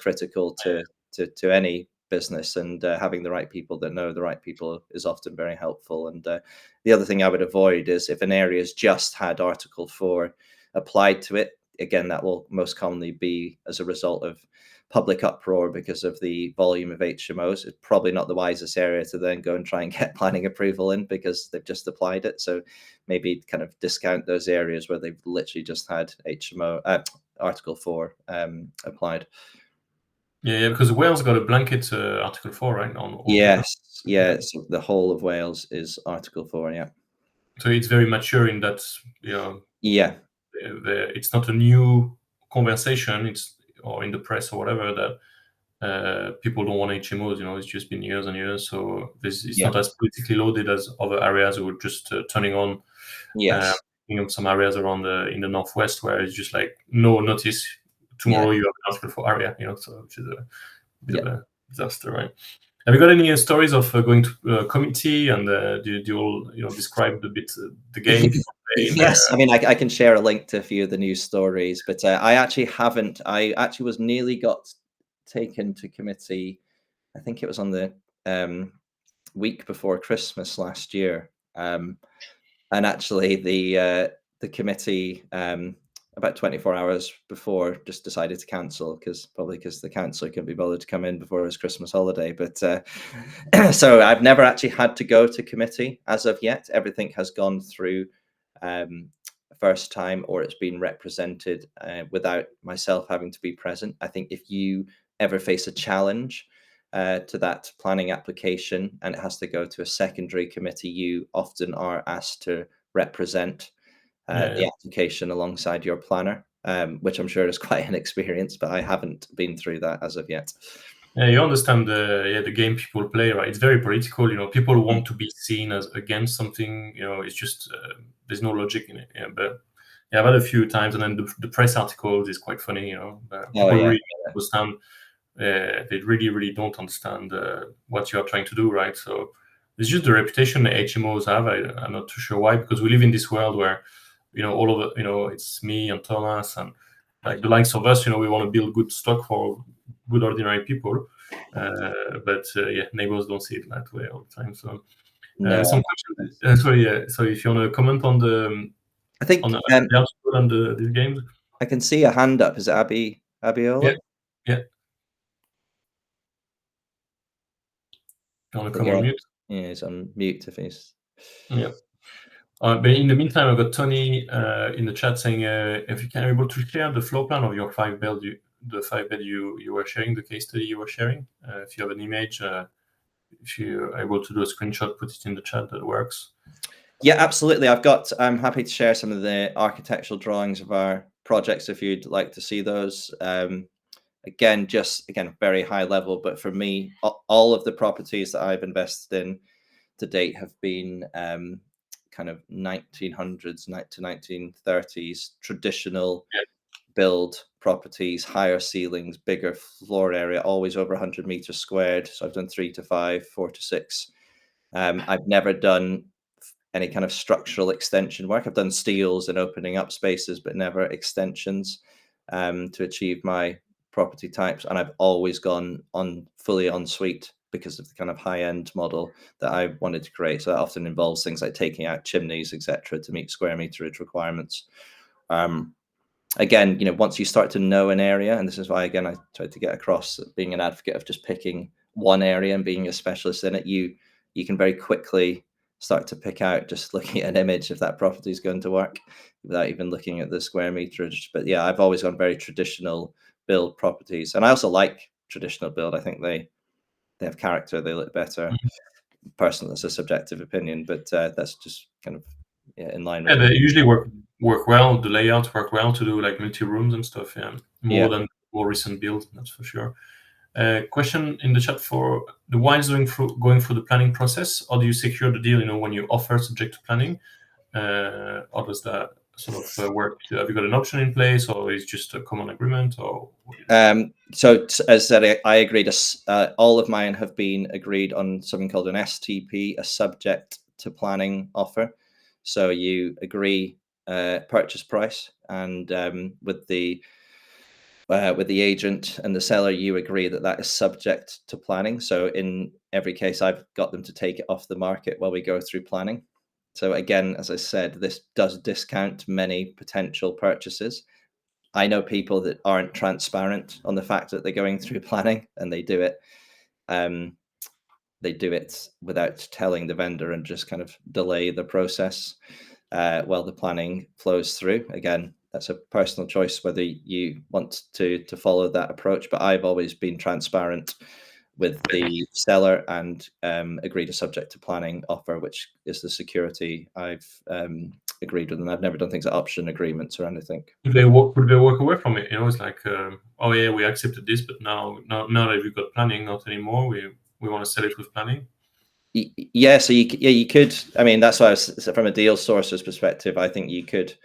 critical to any business, and having the right people that know the right people is often very helpful. And the other thing I would avoid is if an area's just had Article 4 applied to it, again, that will most commonly be as a result of public uproar because of the volume of HMOs. It's probably not the wisest area to then go and try and get planning approval in, because they've just applied it. So maybe kind of discount those areas where they've literally just had Article 4 applied. Yeah, because Wales got a blanket Article 4, right? On all Yes, yeah. So the whole of Wales is Article 4. Yeah. So it's very mature in that. Yeah. It's not a new conversation. Or in the press or whatever that people don't want HMOs. It's just been years and years. So it's not as politically loaded as other areas who are just turning on. Yes. Some areas around in the northwest where it's just like no notice. Tomorrow you have an Article 4 area. So which is a bit of a disaster, right? Have you got any stories of going to a committee, and do you all describe a bit the game? Yes, I mean, I can share a link to a few of the news stories, but I actually haven't. I actually was nearly got taken to committee. I think it was on the week before Christmas last year, and actually the committee about 24 hours before just decided to cancel, because the councillor couldn't be bothered to come in before his Christmas holiday. But so I've never actually had to go to committee as of yet. Everything has gone through first time, or it's been represented without myself having to be present. I think if you ever face a challenge to that planning application and it has to go to a secondary committee, you often are asked to represent the application alongside your planner. which I'm sure is quite an experience, but I haven't been through that as of yet. Yeah, you understand the game people play, right? It's very political. People want to be seen as against something. It's just there's no logic in it. Yeah, but yeah, I've had a few times, and then the press articles is quite funny. Oh People yeah, really understand. They really, really don't understand what you are trying to do, right? So it's just the reputation the HMOs have. I'm not too sure why, because we live in this world where all of it. It's me and Thomas and like the likes of us. We want to build good stock for good ordinary people, but yeah, neighbors don't see it that way all the time. So no. some questions. Sorry, if you want to comment on the I think the article and these games. I can see a hand up. Is it Yeah, Abiola? yeah. You want to But come yeah, on mute? yeah, he's on mute if he's. Yeah. But in the meantime, I've got Tony in the chat saying if you can able to share the floor plan of your the 5-bed you were sharing, the case study you were sharing. If you have an image, if you're able to do a screenshot, put it in the chat. That works. Yeah, absolutely. I'm happy to share some of the architectural drawings of our projects if you'd like to see those. Again, very high level, but for me, all of the properties that I've invested in to date have been kind of 1900s to 1930s traditional build properties, higher ceilings, bigger floor area, always over 100 meters squared. So I've done 3 to 5, 4 to 6. I've never done any kind of structural extension work. I've done steels and opening up spaces, but never extensions to achieve my property types. And I've always gone on fully en suite because of the kind of high end model that I wanted to create. So that often involves things like taking out chimneys, etc., to meet square meterage requirements. Again, once you start to know an area, and this is why, again, I tried to get across being an advocate of just picking one area and being a specialist in it, you can very quickly start to pick out, just looking at an image, if that property is going to work without even looking at the square meterage. But yeah, I've always gone very traditional build properties. And I also like traditional build. I think they have character, they look better. Personally, that's a subjective opinion, but that's just kind of in line with. Yeah, they usually work well. The layouts work well to do like multi rooms and stuff. Yeah, than more recent builds, that's for sure. Question in the chat for the whilst going through the planning process, or do you secure the deal? When you offer subject to planning, or does that sort of work? Have you got an option in place, or is it just a common agreement, or? So as I said, I agreed. All of mine have been agreed on something called an STP, a subject to planning offer. So you agree purchase price, and with the agent and the seller, you agree that is subject to planning. So in every case, I've got them to take it off the market while we go through planning. So again, as I said, this does discount many potential purchases. I know people that aren't transparent on the fact that they're going through planning, and they do it. They do it without telling the vendor and just kind of delay the process while the planning flows through. Again, that's a personal choice whether you want to follow that approach. But I've always been transparent with the seller and agreed a subject to planning offer, which is the security I've agreed with. And I've never done things like option agreements or anything. Would they walk away from it? It's like, oh yeah, we accepted this, but now that we've got planning, not anymore. We want to sell it with planning. Yeah, so you could. I mean, that's why from a deal sourcer's perspective, I think you could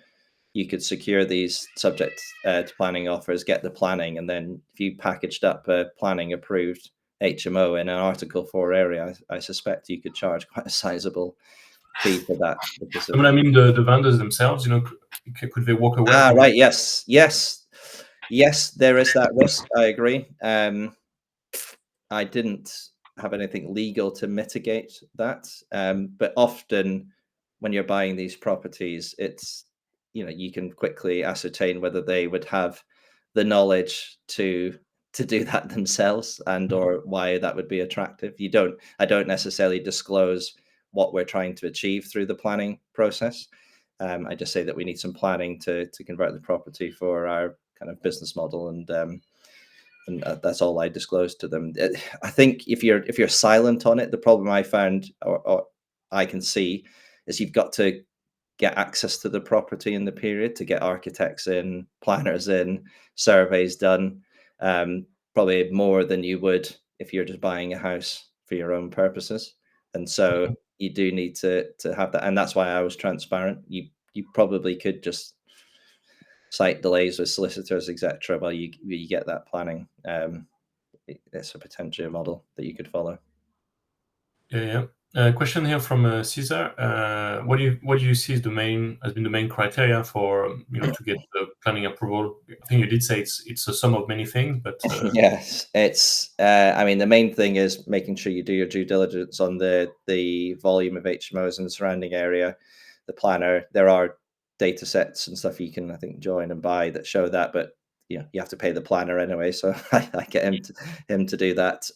secure these subject to planning offers, get the planning, and then if you packaged up a planning approved HMO in an Article 4 area, I suspect you could charge quite a sizable fee for that. I mean, the vendors themselves, could they walk away? Right. Yes. There is that risk. I agree. I didn't have anything legal to mitigate that, but often when you're buying these properties, it's you can quickly ascertain whether they would have the knowledge to do that themselves, and or why that would be attractive. I don't necessarily disclose what we're trying to achieve through the planning process. I just say that we need some planning to convert the property for our kind of business model, and that's all I disclose to them. I think if you're silent on it, the problem I found or I can see is you've got to get access to the property in the period, to get architects in, planners in, surveys done, probably more than you would if you're just buying a house for your own purposes. And so you do need to have that, and that's why I was transparent. You probably could just cite delays with solicitors, etc. While you get that planning. It's a potential model that you could follow. Yeah. Question here from Caesar. What do you see as has been the main criteria for to get the planning approval? I think you did say it's a sum of many things, but Yes, it's. I mean, the main thing is making sure you do your due diligence on the volume of HMOs in the surrounding area, the planner. There are data sets and stuff you can, I think, join and buy that show that, but you have to pay the planner anyway. So I get him to do that.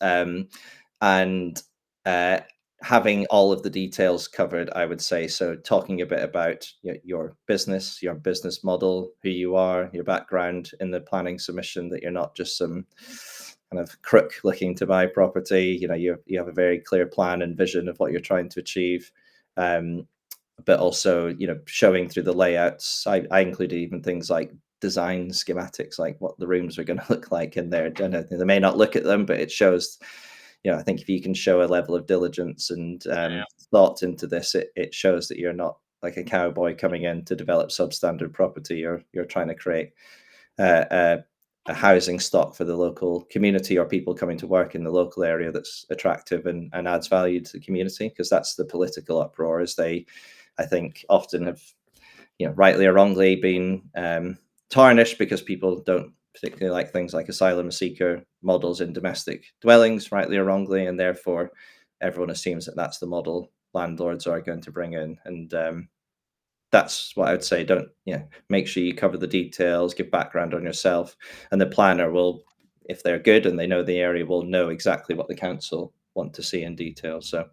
And uh, having all of the details covered, I would say. So talking a bit about your business model, who you are, your background in the planning submission, that you're not just some kind of crook looking to buy property. You have a very clear plan and vision of what you're trying to achieve. But also, showing through the layouts. I included even things like design schematics, like what the rooms are going to look like in there. They may not look at them, but it shows. I think if you can show a level of diligence and thought into this, it shows that you're not like a cowboy coming in to develop substandard property. You're trying to create a housing stock for the local community, or people coming to work in the local area that's attractive and adds value to the community. Because that's the political uproar, is they, I think, often have, rightly or wrongly, been tarnished because people don't particularly like things like asylum seeker models in domestic dwellings, rightly or wrongly, and therefore everyone assumes that that's the model landlords are going to bring in. And that's what I would say. Don't, make sure you cover the details, give background on yourself, and the planner will, if they're good and they know the area, will know exactly what the council want to see in detail. So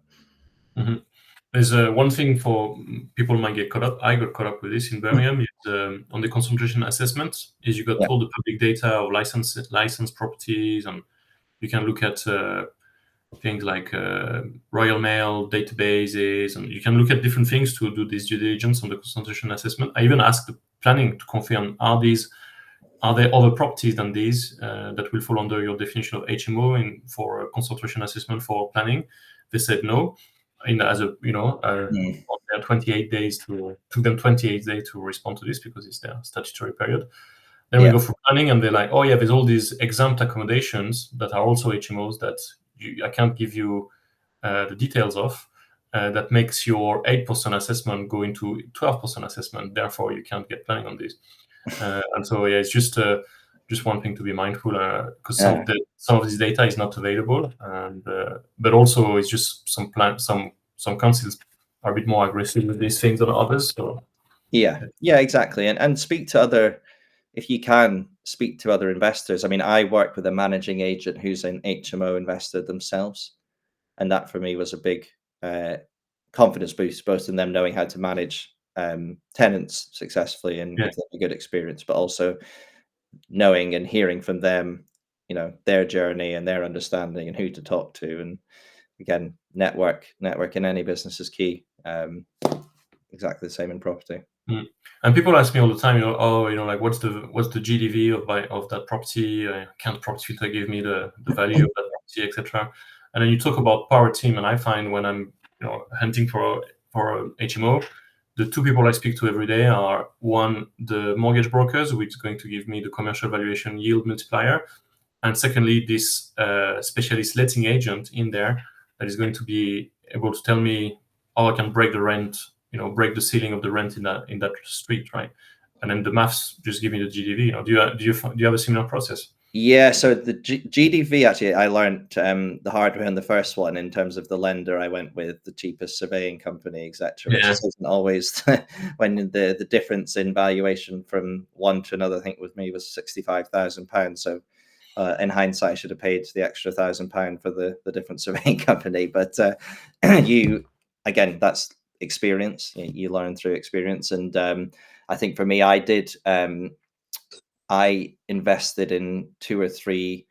there's one thing for people might get caught up. I got caught up with this in Birmingham. Is on the concentration assessment. Is you got yeah, all the public data of licensed properties, and you can look at things like Royal Mail databases, and you can look at different things to do this due diligence on the concentration assessment. I even asked the planning to confirm, are there other properties than these that will fall under your definition of HMO for a concentration assessment for planning? They said no. As a mm, on their 28 days took them 28 days to respond to this because it's their statutory period. Then we yeah, go for planning, and they're like, oh yeah, there's all these exempt accommodations that are also HMOs that I can't give you the details of. That makes your 8% assessment go into 12% assessment. Therefore, you can't get planning on this. And so yeah, it's just one thing to be mindful, because yeah. some of this data is not available, and but also it's just some councils are a bit more aggressive with these things than others. So Yeah, exactly. And speak to other, if you can, speak to other investors. I mean, I work with a managing agent who's an HMO investor themselves, and that for me was a big uh, confidence boost, both in them knowing how to manage tenants successfully and yeah. give them a good experience, but also knowing and hearing from them, their journey and their understanding and who to talk to. And again, network in any business is key. Exactly the same in property. Mm. And people ask me all the time, like what's the GDV of that property? Can't property filter give me the value of that property, etc. And then you talk about power team, and I find when I'm hunting for a HMO, the two people I speak to every day are, one, the mortgage brokers, which is going to give me the commercial valuation yield multiplier, and secondly, this specialist letting agent in there that is going to be able to tell me how I can break the rent, break the ceiling of the rent in that street, right? And then the maths just give me the GDV. Do you have a similar process? Yeah, so the GDV, actually, I learned the hard way on the first one in terms of the lender. I went with the cheapest surveying company, etc., which Yeah, isn't always when the difference in valuation from one to another, I think with me was £65,000. So in hindsight, I should have paid the extra £1,000 for the different surveying company. But you, again, that's experience. You learn through experience, and I think for me, I invested in two or three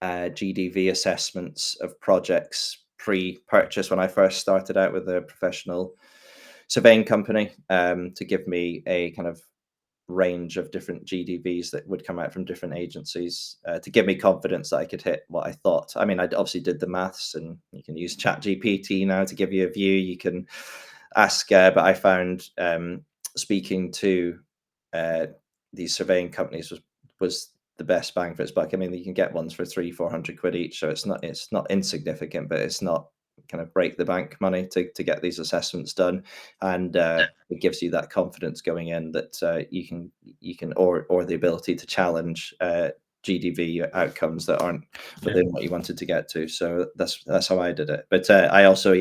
GDV assessments of projects pre-purchase when I first started out with a professional surveying company to give me a kind of range of different GDVs that would come out from different agencies to give me confidence that I could hit what I thought. I mean, I obviously did the maths, and you can use ChatGPT now to give you a view. You can ask, but I found speaking to these surveying companies was the best bang for its buck. I mean, you can get ones for 300-400 quid each, so it's not insignificant, but it's not kind of break the bank money to get these assessments done, and it gives you that confidence going in that you can or the ability to challenge GDV outcomes that aren't within what you wanted to get to. So that's how I did it. But I also,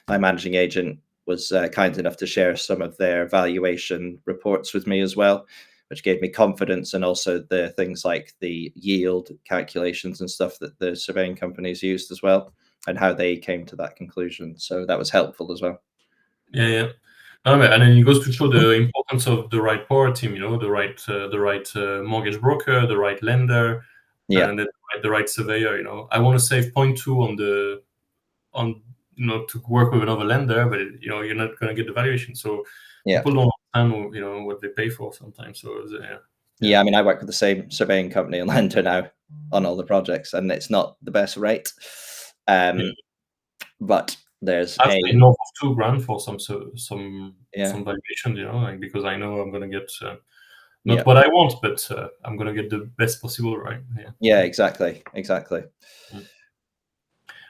my managing agent was kind enough to share some of their valuation reports with me as well, which gave me confidence, and also the things like the yield calculations and stuff that the surveying companies used as well, and how they came to that conclusion. So that was helpful as well. Yeah. And then it goes to show the importance of the right power team, the right mortgage broker, the right lender, Yeah. and then the right surveyor. I want to save 0.2 on to work with another lender, but you're not going to get the valuation. So people don't understand what they pay for sometimes. So yeah, I mean, I work with the same surveying company and lender now on all the projects, and it's not the best rate. But there's I've paid north of £2,000 for some valuation, because I know I'm going to get not what I want, but I'm going to get the best possible, right? Yeah, exactly.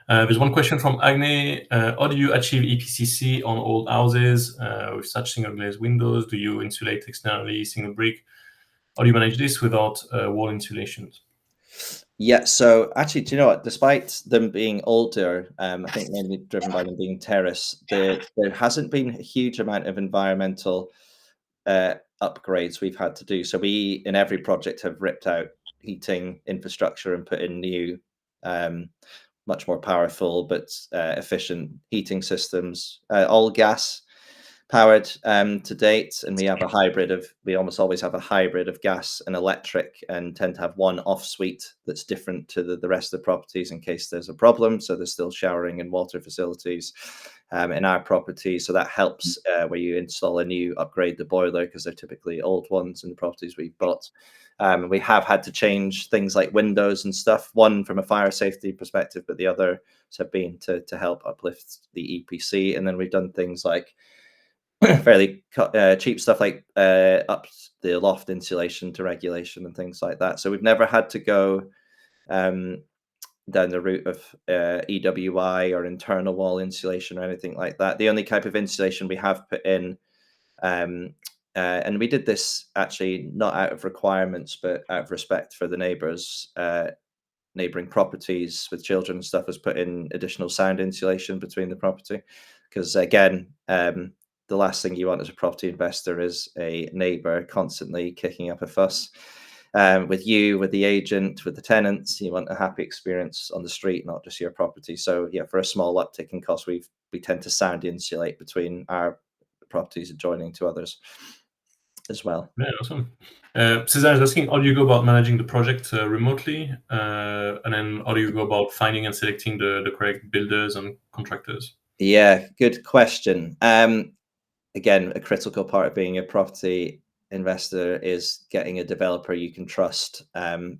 There's one question from Agne. How do you achieve EPCC on old houses with such single glazed windows? Do you insulate externally, single brick? How do you manage this without wall insulations? Yeah, so actually, do you know what? Despite them being older, I think mainly driven by them being terrace, there hasn't been a huge amount of environmental upgrades we've had to do. So we, in every project, have ripped out heating infrastructure and put in new, much more powerful but efficient heating systems, all gas powered to date, and we have a hybrid of, we almost always have a hybrid of gas and electric, and tend to have one off suite that's different to the rest of the properties in case there's a problem. So there's still showering and water facilities in our property, so that helps where you install a new upgrade the boiler, because they're typically old ones in the properties we've bought. We have had to change things like windows and stuff, one from a fire safety perspective, but the other have been to help uplift the EPC. And then we've done things like fairly cheap stuff like up the loft insulation to regulation and things like that. So we've never had to go down the route of EWI or internal wall insulation or anything like that. The only type of insulation we have put in, and we did this actually not out of requirements, but out of respect for the neighbours, neighbouring properties with children and stuff, was put in additional sound insulation between the property. Because again, the last thing you want as a property investor is a neighbour constantly kicking up a fuss with you, with the agent, with the tenants. You want a happy experience on the street, not just your property. So yeah, for a small uptick in cost, we tend to sound insulate between our properties adjoining to others as well. Yeah, awesome. Cesar is asking, how do you go about managing the project remotely? And then how do you go about finding and selecting the correct builders and contractors? Yeah, good question. Again, a critical part of being a property investor is getting a developer you can trust,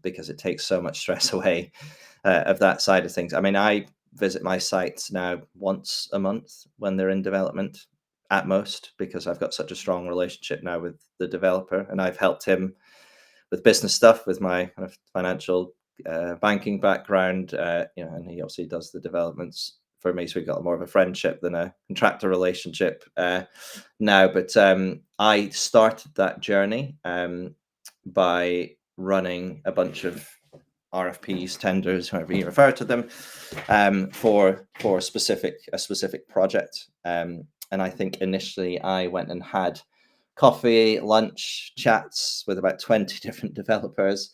because it takes so much stress away of that side of things. I mean, I visit my sites now once a month when they're in development at most, because I've got such a strong relationship now with the developer, and I've helped him with business stuff with my kind of financial banking background, and he obviously does the developments for me. So we've got more of a friendship than a contractor relationship now. But I started that journey by running a bunch of RFPs, tenders, however you refer to them, for a specific project. And I think initially I went and had coffee, lunch, chats with about 20 different developers.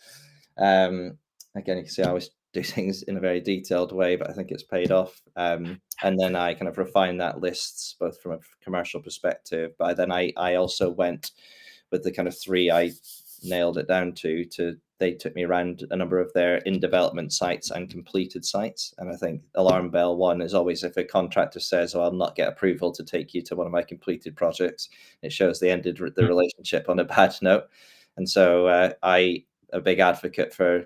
Again, you can see I always do things in a very detailed way, but I think it's paid off. And then I kind of refined that list both from a commercial perspective, but then I also went with the kind of three I nailed it down to they took me around a number of their in development sites and completed sites. And I think alarm bell one is always if a contractor says, "Oh, I'll not get approval to take you to one of my completed projects," it shows they ended the relationship on a bad note. And so I a big advocate for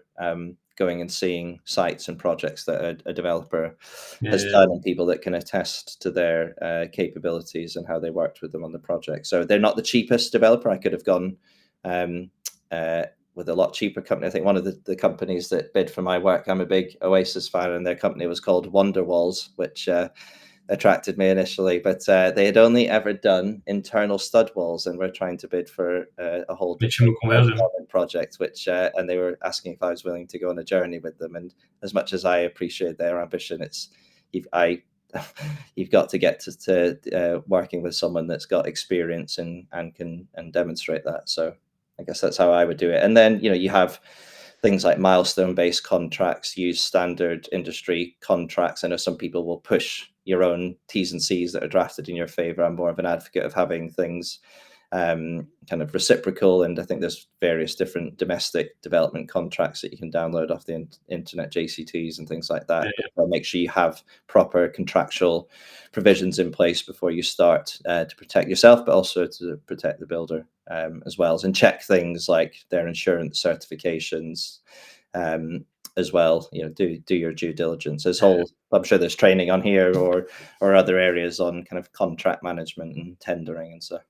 going and seeing sites and projects that a developer has done, and people that can attest to their capabilities and how they worked with them on the project. So they're not the cheapest developer. I could have gone with a lot cheaper company. I think one of the companies that bid for my work, I'm a big Oasis fan, and their company was called Wonderwalls, which attracted me initially, but they had only ever done internal stud walls, and we're trying to bid for a whole different project, which and they were asking if I was willing to go on a journey with them. And as much as I appreciate their ambition, you've got to get to working with someone that's got experience and can demonstrate that. So I guess that's how I would do it. And then you have things like milestone-based contracts, use standard industry contracts. I know some people will push your own T's and C's that are drafted in your favor. I'm more of an advocate of having things kind of reciprocal, and I think there's various different domestic development contracts that you can download off the internet, JCTs and things like that. But make sure you have proper contractual provisions in place before you start to protect yourself, but also to protect the builder as well, and check things like their insurance certifications as well. Do your due diligence. I'm sure there's training on here or other areas on kind of contract management and tendering and stuff.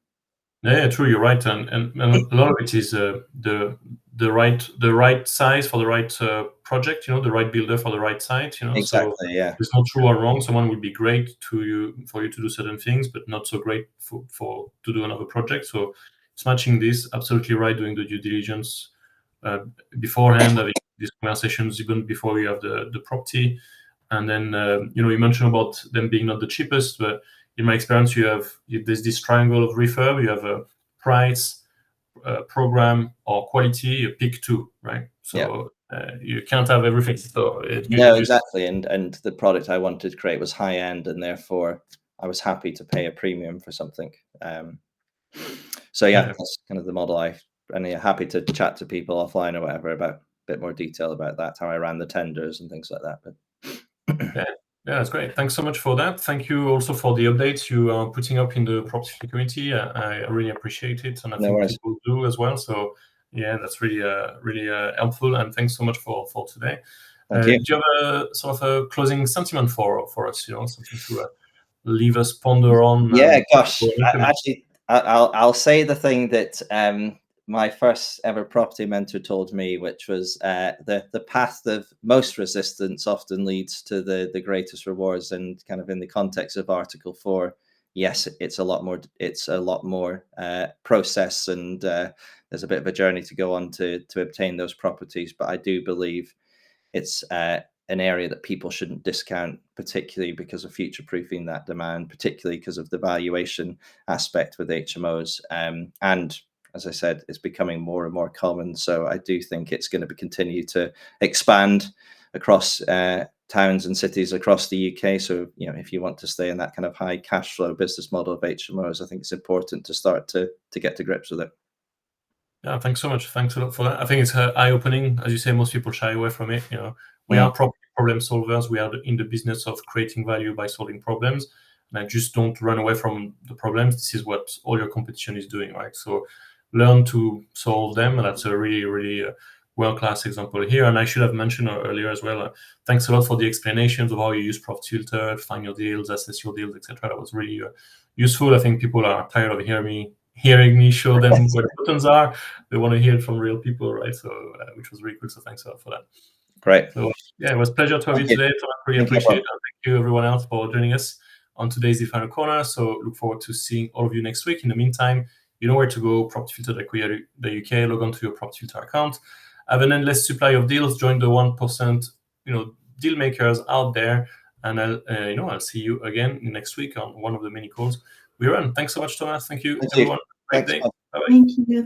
Yeah, true. You're right, and a lot of it is the right size for the right project. The right builder for the right site. Exactly. So yeah. It's not true or wrong. Someone would be great for you to do certain things, but not so great for to do another project. So it's matching this. Absolutely right. Doing the due diligence beforehand, having these conversations even before you have the property, and then you mentioned about them being not the cheapest, but in my experience, there's this triangle of refurb. You have a price, program, or quality. You pick two, right? So you can't have everything. So exactly. And the product I wanted to create was high end, and therefore I was happy to pay a premium for something. So that's kind of the model. Happy to chat to people offline or whatever about a bit more detail about that, how I ran the tenders and things like that. But yeah, that's great. Thanks so much for that. Thank you also for the updates you are putting up in the property community. I really appreciate it, and I think people do as well. So yeah, that's really helpful. And thanks so much for today. Thank you. Do you have a sort of a closing sentiment for us? Something to leave us ponder on. Yeah, gosh. Actually, I'll say the thing that my first ever property mentor told me, which was the path of most resistance often leads to the greatest rewards. And kind of in the context of Article 4, yes, it's a lot more process, and there's a bit of a journey to go on to obtain those properties. But I do believe it's an area that people shouldn't discount, particularly because of future-proofing that demand, particularly because of the valuation aspect with HMOs. And as I said, it's becoming more and more common. So I do think it's going to continue to expand across towns and cities across the UK. So, if you want to stay in that kind of high cash flow business model of HMOs, I think it's important to start to get to grips with it. Yeah, thanks so much. Thanks a lot for that. I think it's eye-opening. As you say, most people shy away from it. We are problem solvers. We are in the business of creating value by solving problems. And I just don't run away from the problems. This is what all your competition is doing, right? So learn to solve them. And that's a really, really world-class example here. And I should have mentioned earlier as well, thanks a lot for the explanations of how you use Profit Filter, find your deals, assess your deals, etc. That was really useful. I think people are tired of hearing me show them where the buttons are. They want to hear it from real people, right? So, which was really cool. So thanks a lot for that. Great. So yeah, it was a pleasure to have you today. So I really appreciate it. And thank you everyone else for joining us on today's The Final Corner. So look forward to seeing all of you next week. In the meantime, you know where to go, propertyfilter.co.uk, log on to your Property Filter account. Have an endless supply of deals. Join the 1%, deal makers out there. And I'll see you again next week on one of the many calls we run. Thanks so much, Thomas. Thank you, everyone. Great day. Bye-bye. Thank you.